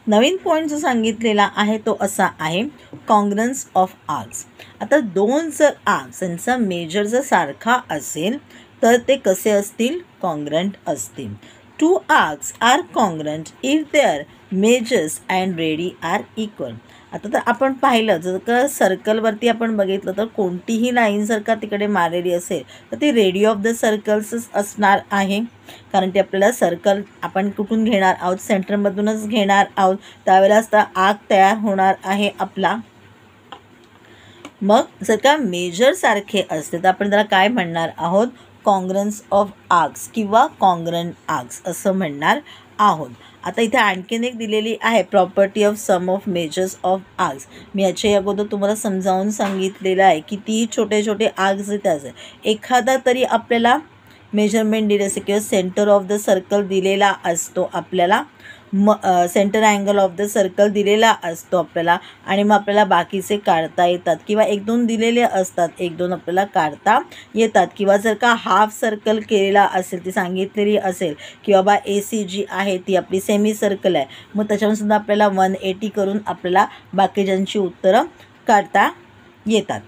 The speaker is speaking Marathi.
नवीन पॉईंट जो सांगितलेला आहे तो असा आहे कॉन्ग्रन्स ऑफ आर्क्स. आता दोन जर आर्क्स यांचा मेजर जर सारखा असेल तर ते कसे असतील, कॉन्ग्रंट असतील. Two arcs are congruent if their measures and radii are equal. आता तर आपण पाहिलं जर का सर्कलवरती आपण बघितलं तर कोणतीही लाईन जर का तिकडे मारलेली असेल तर ती रेडी ऑफ द सर्कल्सच असणार आहे, कारण ते आपल्याला सर्कल आपण कुठून घेणार आहोत, सेंटरमधूनच घेणार आहोत, त्यावेळेलाच तर आर्क तयार होणार आहे आपला. मग जर का मेजर सारखे असते तर आपण त्याला काय म्हणणार आहोत, कॉन्ग्रन्स ऑफ आर्क्स किंवा कॉन्ग्रंट आर्क्स असं म्हणणार आहोत. आता इथे आणखीन एक दिलेली आहे property of sum of measures of arcs. मी याच्या अगोदर तुम्हाला समजावून सांगितलेलं आहे किती छोटे छोटे आर्क्स येत असेल, एखादा तरी आपल्याला मेजरमेंट दिले असेल किंवा सेंटर ऑफ द सर्कल दिलेला असतो आपल्याला, centre angle of the circle दिलेला असतो आपल्याला, आणि मग आपल्याला बाकीचे काढता येतात किंवा एक दोन दिलेले असतात, एक दोन आपल्याला काढता येतात. किंवा जर का हाफ सर्कल केलेला असेल, ती सांगितलेली असेल की बाबा AC जी आहे ती आपली सेमी सर्कल आहे, मग त्याच्यावरसुद्धा आपल्याला 180 करून आपल्याला बाकीच्यांची उत्तरं काढता येतात.